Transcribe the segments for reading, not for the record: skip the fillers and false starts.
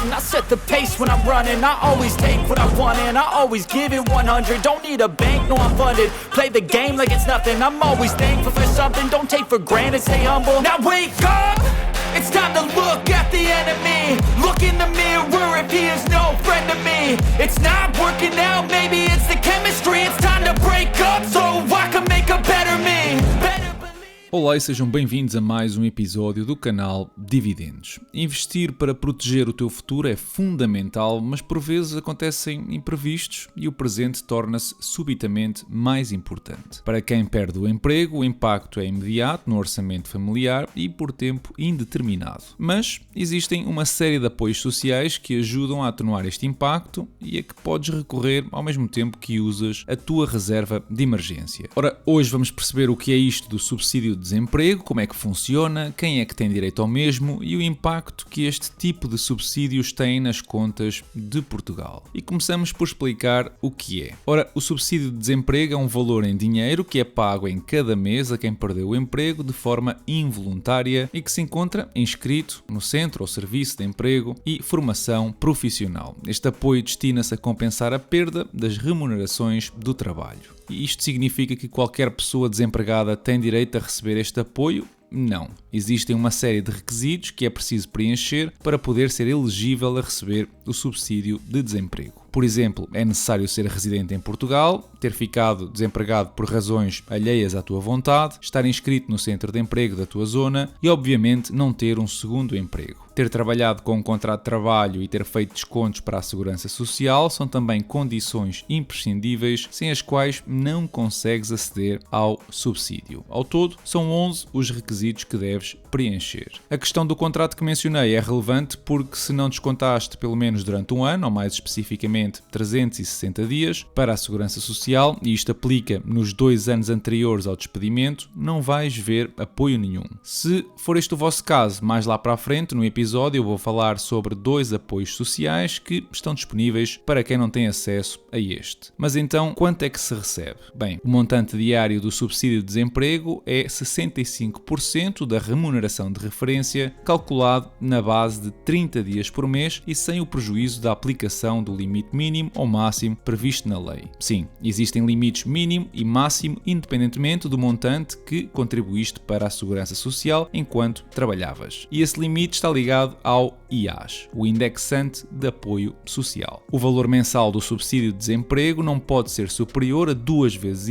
frontin'. I set the pace when I'm running. I always take what I want and I always give it 100. Don't need a bank, no I'm funded. Play the game like it's nothing. I'm always thankful for something. Don't take for granted, stay humble. Now wake up! It's time to look at the enemy. Look in the mirror if he is no friend to me. It's not working out, maybe it's the chemistry. It's time to break up so I can make a better me. Olá e sejam bem-vindos a mais um episódio do canal Dividendos. Investir para proteger o teu futuro é fundamental, mas por vezes acontecem imprevistos e o presente torna-se subitamente mais importante. Para quem perde o emprego, o impacto é imediato no orçamento familiar e por tempo indeterminado. Mas existem uma série de apoios sociais que ajudam a atenuar este impacto e a que podes recorrer ao mesmo tempo que usas a tua reserva de emergência. Ora, hoje vamos perceber o que é isto do subsídio de desemprego, como é que funciona, quem é que tem direito ao mesmo e o impacto que este tipo de subsídios tem nas contas de Portugal. E começamos por explicar o que é. Ora, o subsídio de desemprego é um valor em dinheiro que é pago em cada mês a quem perdeu o emprego de forma involuntária e que se encontra inscrito no Centro ou Serviço de Emprego e Formação Profissional. Este apoio destina-se a compensar a perda das remunerações do trabalho. E isto significa que qualquer pessoa desempregada tem direito a receber este apoio? Não. Existem uma série de requisitos que é preciso preencher para poder ser elegível a receber o subsídio de desemprego. Por exemplo, é necessário ser residente em Portugal, ter ficado desempregado por razões alheias à tua vontade, estar inscrito no centro de emprego da tua zona e, obviamente, não ter um segundo emprego. Ter trabalhado com um contrato de trabalho e ter feito descontos para a Segurança Social são também condições imprescindíveis sem as quais não consegues aceder ao subsídio. Ao todo, são 11 os requisitos que deves preencher. A questão do contrato que mencionei é relevante porque se não descontaste pelo menos durante um ano, ou mais especificamente 360 dias, para a Segurança Social, e isto aplica nos 2 anos anteriores ao despedimento, não vais ver apoio nenhum. Se for este o vosso caso, mais lá para a frente, no episódio, eu vou falar sobre 2 apoios sociais que estão disponíveis para quem não tem acesso a este. Mas então, quanto é que se recebe? Bem, o montante diário do subsídio de desemprego é 65% da remuneração de referência, calculado na base de 30 dias por mês e sem o prejuízo da aplicação do limite mínimo ou máximo previsto na lei. Sim, existem limites mínimo e máximo independentemente do montante que contribuíste para a Segurança Social enquanto trabalhavas. E esse limite está ligado ao IAS, o Indexante de Apoio Social. O valor mensal do subsídio de desemprego não pode ser superior a 2,5 vezes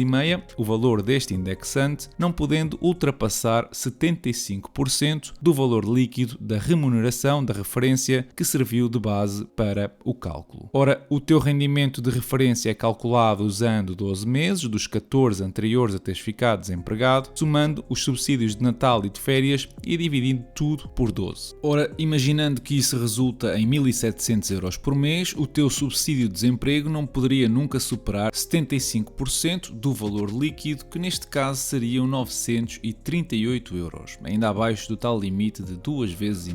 o valor deste indexante, não podendo ultrapassar 75% do valor líquido da remuneração da referência que serviu de base para o cálculo. Ora, o teu rendimento de referência é calculado usando 12 meses dos 14 anteriores a teres ficado desempregado, somando os subsídios de Natal e de férias e dividindo tudo por 12. Ora, imaginando que isso resulta em 1.700 euros por mês, o teu subsídio de desemprego não poderia nunca superar 75% do valor líquido, que neste caso seriam 938 euros, ainda abaixo do tal limite de 2,5 vezes.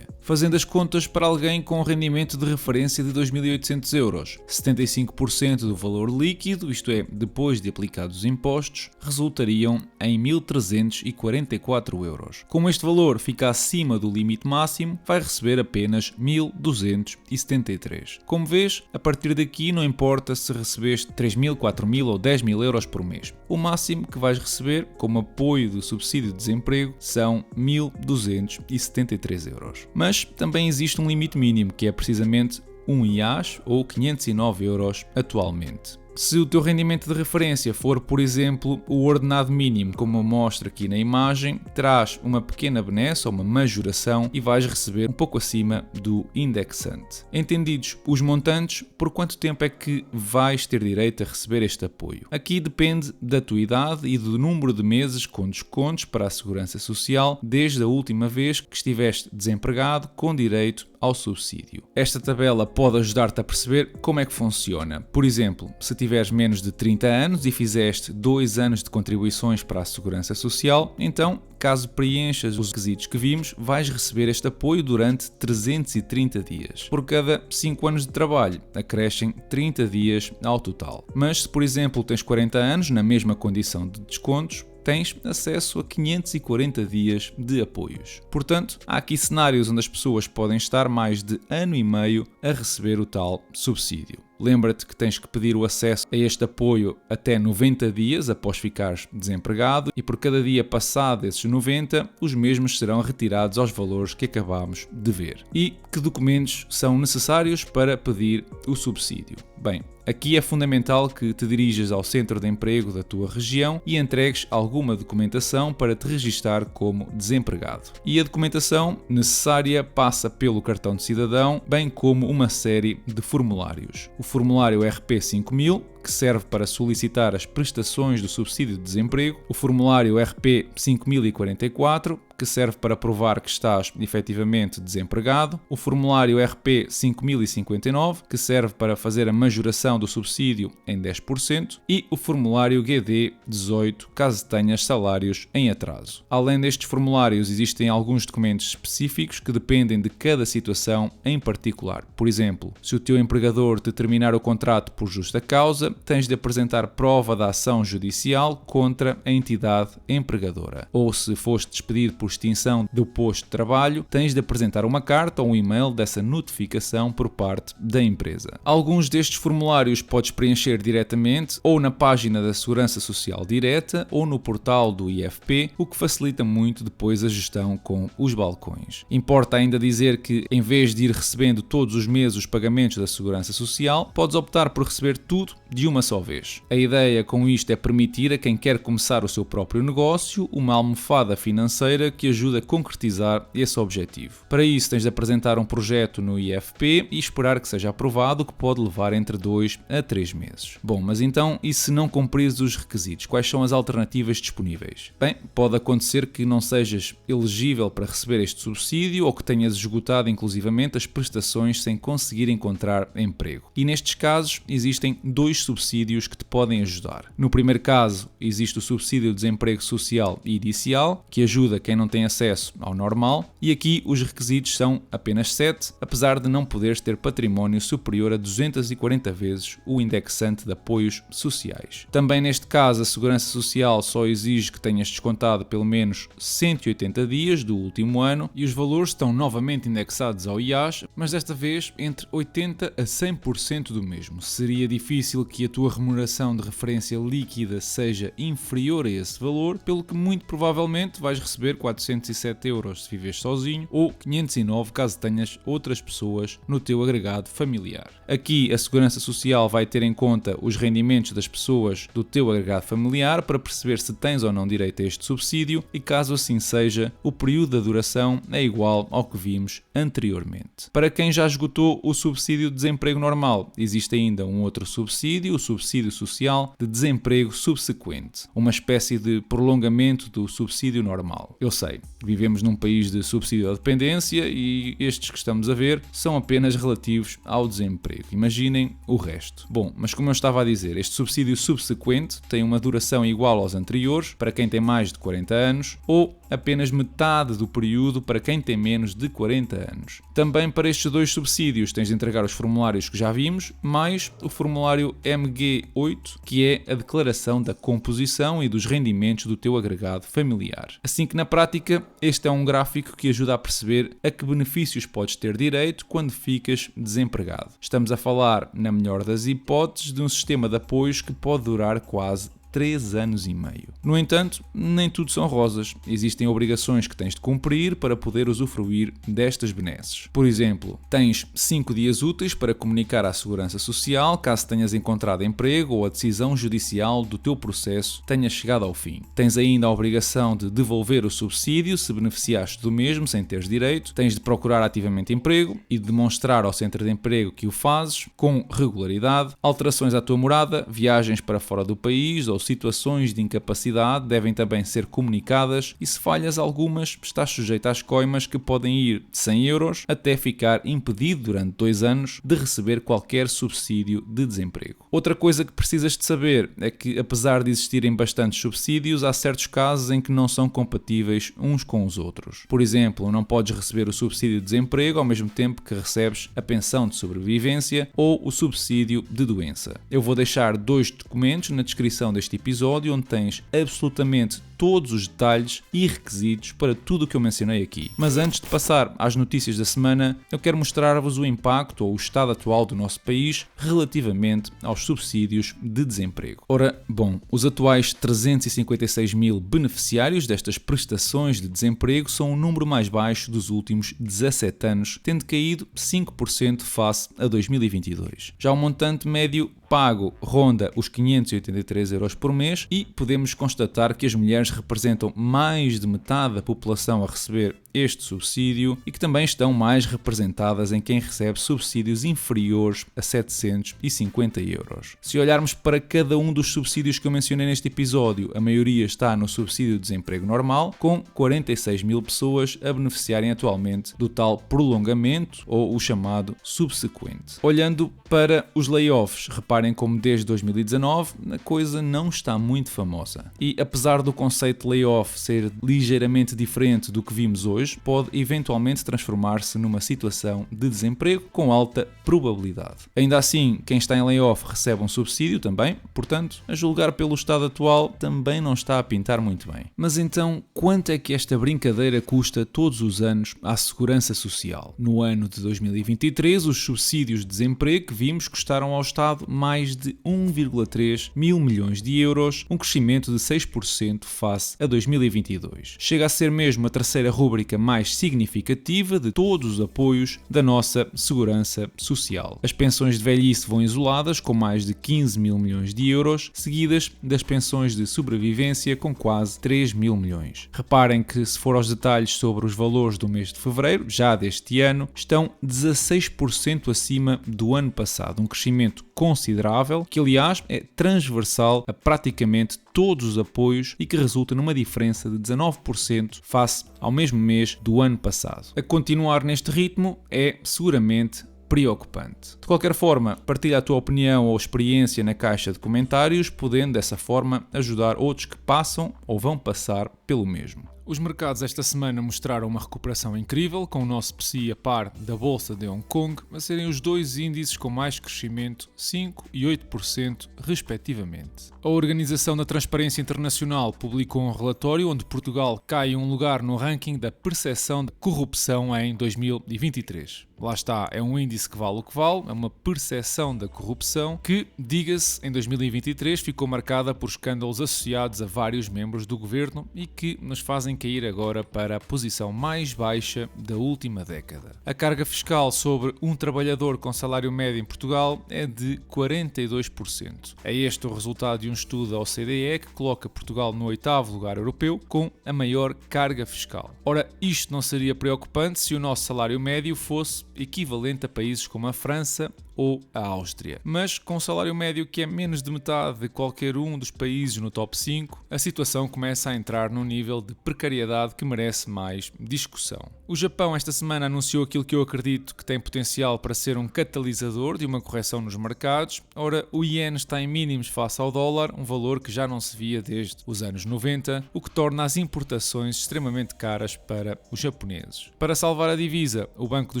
Fazendo as contas para alguém com um rendimento de referência de 2.800 euros, 75% do valor líquido, isto é, depois de aplicados os impostos, resultariam em 1.344 euros. Como este valor fica acima do limite máximo, vai receber apenas 1.273. Como vês, a partir daqui não importa se recebeste 3.000, 4.000 ou 10.000 euros por mês. O máximo que vais receber como apoio do subsídio de desemprego são 1.273 euros. Mas também existe um limite mínimo, que é precisamente um IAS ou 509 euros atualmente. Se o teu rendimento de referência for, por exemplo, o ordenado mínimo, como mostra aqui na imagem, terás uma pequena benesse ou uma majoração e vais receber um pouco acima do indexante. Entendidos os montantes, por quanto tempo é que vais ter direito a receber este apoio? Aqui depende da tua idade e do número de meses com descontos para a Segurança Social desde a última vez que estiveste desempregado com direito ao subsídio. Esta tabela pode ajudar-te a perceber como é que funciona. Por exemplo, se tiveres menos de 30 anos e fizeste 2 anos de contribuições para a Segurança Social, então, caso preenchas os requisitos que vimos, vais receber este apoio durante 330 dias. Por cada 5 anos de trabalho, acrescem 30 dias ao total. Mas se, por exemplo, tens 40 anos, na mesma condição de descontos, tens acesso a 540 dias de apoios. Portanto, há aqui cenários onde as pessoas podem estar mais de ano e meio a receber o tal subsídio. Lembra-te que tens que pedir o acesso a este apoio até 90 dias após ficares desempregado e por cada dia passado esses 90, os mesmos serão retirados aos valores que acabámos de ver. E que documentos são necessários para pedir o subsídio? Bem, aqui é fundamental que te dirijas ao centro de emprego da tua região e entregues alguma documentação para te registar como desempregado. E a documentação necessária passa pelo cartão de cidadão, bem como uma série de formulários. O formulário RP 5000, que serve para solicitar as prestações do subsídio de desemprego, o formulário RP 5044, que serve para provar que estás efetivamente desempregado, o formulário RP 5059, que serve para fazer a majoração do subsídio em 10%, e o formulário GD 18, caso tenhas salários em atraso. Além destes formulários, existem alguns documentos específicos que dependem de cada situação em particular. Por exemplo, se o teu empregador te terminar o contrato por justa causa, tens de apresentar prova da ação judicial contra a entidade empregadora. Ou se foste despedido por extinção do posto de trabalho, tens de apresentar uma carta ou um e-mail dessa notificação por parte da empresa. Alguns destes formulários podes preencher diretamente ou na página da Segurança Social direta ou no portal do IFP, o que facilita muito depois a gestão com os balcões. Importa ainda dizer que, em vez de ir recebendo todos os meses os pagamentos da Segurança Social, podes optar por receber tudo de uma só vez. A ideia com isto é permitir a quem quer começar o seu próprio negócio uma almofada financeira que ajude a concretizar esse objetivo. Para isso tens de apresentar um projeto no IFP e esperar que seja aprovado, o que pode levar entre 2 a 3 meses. Bom, mas então, e se não cumprires os requisitos? Quais são as alternativas disponíveis? Bem, pode acontecer que não sejas elegível para receber este subsídio ou que tenhas esgotado inclusivamente as prestações sem conseguir encontrar emprego. E nestes casos existem dois subsídios que te podem ajudar. No primeiro caso, existe o subsídio de desemprego social inicial, que ajuda quem não tem acesso ao normal, e aqui os requisitos são apenas 7, apesar de não poderes ter património superior a 240 vezes o indexante de apoios sociais. Também neste caso, a Segurança Social só exige que tenhas descontado pelo menos 180 dias do último ano e os valores estão novamente indexados ao IAS, mas desta vez entre 80% a 100% do mesmo. Seria difícil que a tua remuneração de referência líquida seja inferior a esse valor, pelo que muito provavelmente vais receber 407 euros se viveres sozinho ou 509 caso tenhas outras pessoas no teu agregado familiar. Aqui a Segurança Social vai ter em conta os rendimentos das pessoas do teu agregado familiar para perceber se tens ou não direito a este subsídio e, caso assim seja, o período da duração é igual ao que vimos anteriormente. Para quem já esgotou o subsídio de desemprego normal, existe ainda um outro subsídio, o subsídio social de desemprego subsequente, uma espécie de prolongamento do subsídio normal. Eu sei, vivemos num país de subsídio à dependência e estes que estamos a ver são apenas relativos ao desemprego. Imaginem o resto. Bom, mas como eu estava a dizer, este subsídio subsequente tem uma duração igual aos anteriores para quem tem mais de 40 anos ou apenas metade do período para quem tem menos de 40 anos. Também para estes dois subsídios tens de entregar os formulários que já vimos, mais o formulário MG8, que é a declaração da composição e dos rendimentos do teu agregado familiar. Assim que na prática, este é um gráfico que ajuda a perceber a que benefícios podes ter direito quando ficas desempregado. Estamos a falar, na melhor das hipóteses, de um sistema de apoios que pode durar quase 3 anos e meio. No entanto, nem tudo são rosas. Existem obrigações que tens de cumprir para poder usufruir destas benesses. Por exemplo, tens 5 dias úteis para comunicar à Segurança Social caso tenhas encontrado emprego ou a decisão judicial do teu processo tenha chegado ao fim. Tens ainda a obrigação de devolver o subsídio se beneficiaste do mesmo sem teres direito. Tens de procurar ativamente emprego e demonstrar ao centro de emprego que o fazes com regularidade. Alterações à tua morada, viagens para fora do país ou situações de incapacidade devem também ser comunicadas e se falhas algumas, estás sujeito às coimas que podem ir de 100 euros até ficar impedido durante 2 anos de receber qualquer subsídio de desemprego. Outra coisa que precisas de saber é que, apesar de existirem bastantes subsídios, há certos casos em que não são compatíveis uns com os outros. Por exemplo, não podes receber o subsídio de desemprego ao mesmo tempo que recebes a pensão de sobrevivência ou o subsídio de doença. Eu vou deixar 2 documentos na descrição deste neste episódio, onde tens absolutamente todos os detalhes e requisitos para tudo o que eu mencionei aqui. Mas antes de passar às notícias da semana, eu quero mostrar-vos o impacto ou o estado atual do nosso país relativamente aos subsídios de desemprego. Ora, bom, os atuais 356 mil beneficiários destas prestações de desemprego são o número mais baixo dos últimos 17 anos, tendo caído 5% face a 2022. Já o montante médio pago ronda os 583 euros por mês e podemos constatar que as mulheres representam mais de metade da população a receber este subsídio e que também estão mais representadas em quem recebe subsídios inferiores a 750 euros. Se olharmos para cada um dos subsídios que eu mencionei neste episódio, a maioria está no subsídio de desemprego normal, com 46 mil pessoas a beneficiarem atualmente do tal prolongamento ou o chamado subsequente. Olhando para os layoffs, reparem como desde 2019 a coisa não está muito famosa. E apesar do conceito de layoff ser ligeiramente diferente do que vimos hoje, pode eventualmente transformar-se numa situação de desemprego com alta probabilidade. Ainda assim, quem está em layoff recebe um subsídio também, portanto, a julgar pelo estado atual, também não está a pintar muito bem. Mas então, quanto é que esta brincadeira custa todos os anos à Segurança Social? No ano de 2023, os subsídios de desemprego que vimos custaram ao Estado mais de 1,3 mil milhões de euros, um crescimento de 6% face a 2022. Chega a ser mesmo a terceira rúbrica mais significativa de todos os apoios da nossa Segurança Social. As pensões de velhice vão isoladas com mais de 15 mil milhões de euros, seguidas das pensões de sobrevivência com quase 3 mil milhões. Reparem que, se for aos detalhes sobre os valores do mês de fevereiro, já deste ano, estão 16% acima do ano passado, um crescimento considerável que, aliás, é transversal a praticamente todos os apoios e que resulta numa diferença de 19% face ao mesmo mês do ano passado. A continuar neste ritmo é seguramente preocupante. De qualquer forma, partilha a tua opinião ou experiência na caixa de comentários, podendo dessa forma ajudar outros que passam ou vão passar pelo mesmo. Os mercados esta semana mostraram uma recuperação incrível, com o nosso PSI a par da Bolsa de Hong Kong a serem os dois índices com mais crescimento, 5% e 8% respectivamente. A Organização da Transparência Internacional publicou um relatório onde Portugal cai um lugar no ranking da percepção de corrupção em 2023. Lá está, é um índice que vale o que vale, é uma percepção da corrupção que, diga-se, em 2023 ficou marcada por escândalos associados a vários membros do governo e que nos fazem cair agora para a posição mais baixa da última década. A carga fiscal sobre um trabalhador com salário médio em Portugal é de 42%. É este o resultado de um estudo da OCDE que coloca Portugal no 8º lugar europeu com a maior carga fiscal. Ora, isto não seria preocupante se o nosso salário médio fosse equivalente a países como a França ou a Áustria. Mas com um salário médio que é menos de metade de qualquer um dos países no top 5, a situação começa a entrar num nível de precariedade que merece mais discussão. O Japão esta semana anunciou aquilo que eu acredito que tem potencial para ser um catalisador de uma correção nos mercados. Ora, o iene está em mínimos face ao dólar, um valor que já não se via desde os anos 90, o que torna as importações extremamente caras para os japoneses. Para salvar a divisa, o Banco do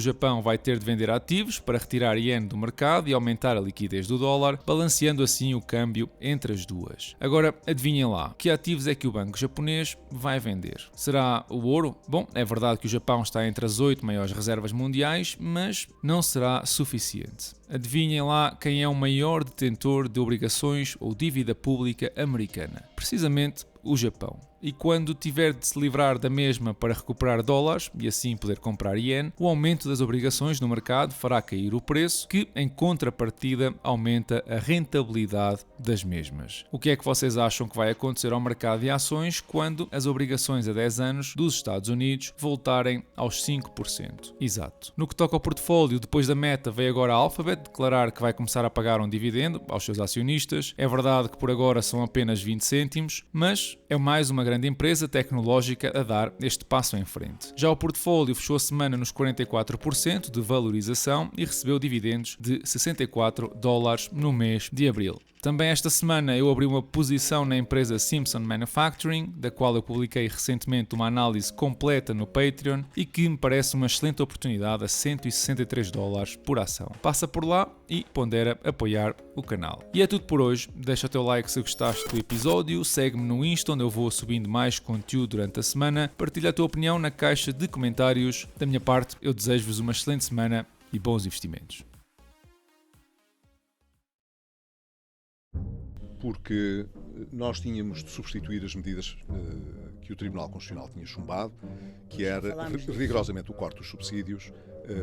Japão vai ter de vender ativos para retirar iene do mercado e aumentar a liquidez do dólar, balanceando assim o câmbio entre as duas. Agora, adivinhem lá, que ativos é que o banco japonês vai vender? Será o ouro? Bom, é verdade que o Japão está entre as 8 maiores reservas mundiais, mas não será suficiente. Adivinhem lá quem é o maior detentor de obrigações ou dívida pública americana. Precisamente o Japão. E quando tiver de se livrar da mesma para recuperar dólares e assim poder comprar iene, o aumento das obrigações no mercado fará cair o preço, que em contrapartida aumenta a rentabilidade das mesmas. O que é que vocês acham que vai acontecer ao mercado de ações quando as obrigações a 10 anos dos Estados Unidos voltarem aos 5%? Exato. No que toca ao portfólio, depois da Meta veio agora a Alphabet declarar que vai começar a pagar um dividendo aos seus acionistas. É verdade que por agora são apenas 20 cêntimos, mas é mais uma grande empresa tecnológica a dar este passo em frente. Já o portfólio fechou a semana nos 44% de valorização e recebeu dividendos de $64 no mês de abril. Também esta semana eu abri uma posição na empresa Simpson Manufacturing, da qual eu publiquei recentemente uma análise completa no Patreon e que me parece uma excelente oportunidade a $163 por ação. Passa por lá e pondera apoiar o canal. E é tudo por hoje. Deixa o teu like se gostaste do episódio, segue-me no Insta onde eu vou subindo mais conteúdo durante a semana, partilha a tua opinião na caixa de comentários. Da minha parte, eu desejo-vos uma excelente semana e bons investimentos. Porque nós tínhamos de substituir as medidas que o Tribunal Constitucional tinha chumbado, que era rigorosamente o corte dos subsídios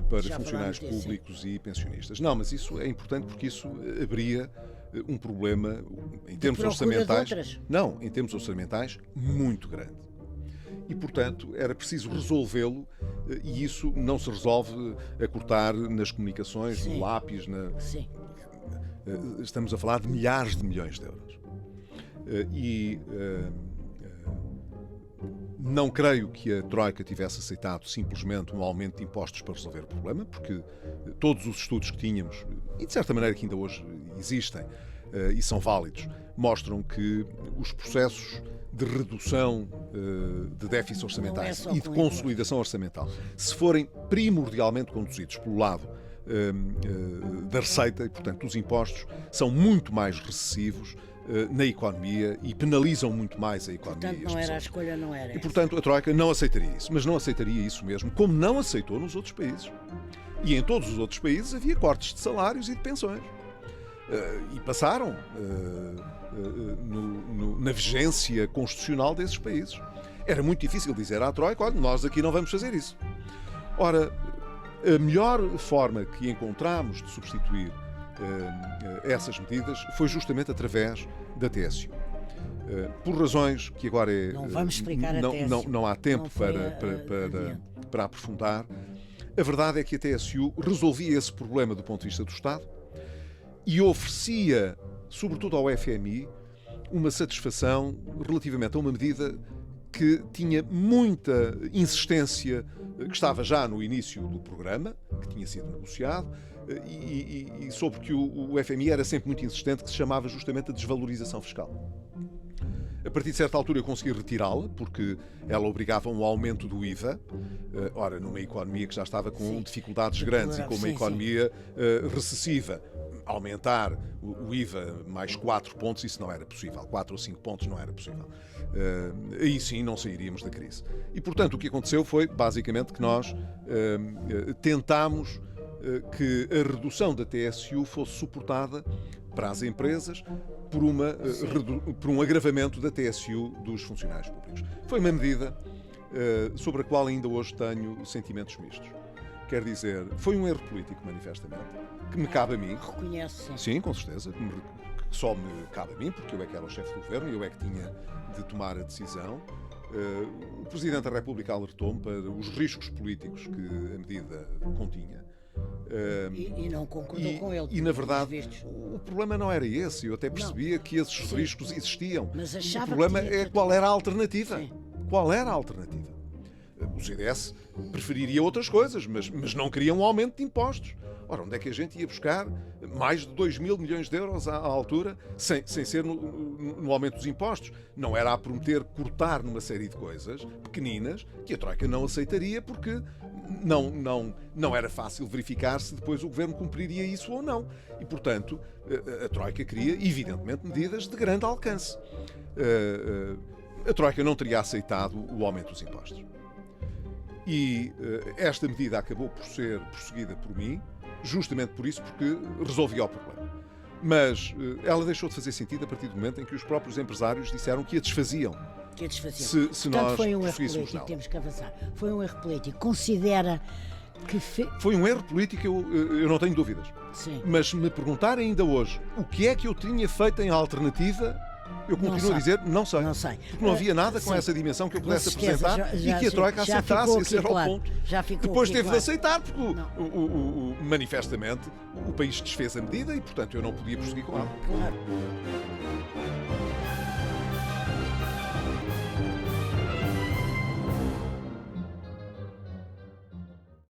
para funcionários públicos e pensionistas. Não, mas isso é importante porque isso abria um problema em termos orçamentais. Não, em termos orçamentais muito grande. E, portanto, era preciso resolvê-lo e isso não se resolve a cortar nas comunicações, Sim. no lápis, Sim. Estamos a falar de milhares de milhões de euros. Não creio que a Troika tivesse aceitado simplesmente um aumento de impostos para resolver o problema, porque todos os estudos que tínhamos, e de certa maneira que ainda hoje existem e são válidos, mostram que os processos de redução de déficits orçamentais e de consolidação orçamental, se forem primordialmente conduzidos pelo lado da receita e, portanto, dos impostos, são muito mais recessivos na economia e penalizam muito mais a economia. Portanto, não era a escolha, não era. E, portanto, a Troika não aceitaria isso, mas não aceitaria isso mesmo, como não aceitou nos outros países. E em todos os outros países havia cortes de salários e de pensões. E passaram na vigência constitucional desses países. Era muito difícil dizer à Troika, olha, nós aqui não vamos fazer isso. Ora, a melhor forma que encontramos de substituir essas medidas foi justamente através da TSU. Por razões que agora não vamos explicar não há tempo para aprofundar, a verdade é que a TSU resolvia esse problema do ponto de vista do Estado e oferecia, sobretudo ao FMI, uma satisfação relativamente a uma medida que tinha muita insistência, que estava já no início do programa, que tinha sido negociado, e sobre que o FMI era sempre muito insistente, que se chamava justamente a desvalorização fiscal. A partir de certa altura eu consegui retirá-la, porque ela obrigava a um aumento do IVA. Ora, numa economia que já estava com dificuldades grandes e com uma economia recessiva, aumentar o IVA mais 4 pontos, isso não era possível. 4 ou 5 pontos não era possível. Aí sim não sairíamos da crise. E, portanto, o que aconteceu foi, basicamente, que nós tentámos que a redução da TSU fosse suportada para as empresas por um agravamento da TSU dos funcionários públicos. Foi uma medida sobre a qual ainda hoje tenho sentimentos mistos. Quer dizer, foi um erro político, manifestamente, que me cabe a mim. Reconhece. Sim, com certeza, que só me cabe a mim, porque eu é que era o chefe do governo e eu é que tinha de tomar a decisão. O Presidente da República alertou-me para os riscos políticos que a medida continha. E não concordou com ele. E, na verdade, o problema não era esse. Eu até percebia que esses riscos existiam. Mas achava o problema é qual era a alternativa. Sim. Qual era a alternativa? O CDS preferiria outras coisas, mas não queria um aumento de impostos. Ora, onde é que a gente ia buscar mais de 2 mil milhões de euros à altura, sem ser no aumento dos impostos? Não era a prometer cortar numa série de coisas pequeninas que a Troika não aceitaria, porque não era fácil verificar se depois o governo cumpriria isso ou não. E, portanto, a Troika queria, evidentemente, medidas de grande alcance. A Troika não teria aceitado o aumento dos impostos. E esta medida acabou por ser prosseguida por mim, justamente por isso, porque resolvia o problema. Mas ela deixou de fazer sentido a partir do momento em que os próprios empresários disseram que a desfaziam. Se nós foi um erro político, temos que avançar. Foi um erro político. Considera que... Foi um erro político, eu não tenho dúvidas. Sim. Mas se me perguntarem ainda hoje o que é que eu tinha feito em alternativa, eu continuo a dizer, não sei. Porque não havia nada com essa dimensão que eu pudesse apresentar e que a Troika aceitasse. Esse era o ponto. Depois teve de aceitar, porque manifestamente o país desfez a medida e, portanto, eu não podia prosseguir com ela. Claro.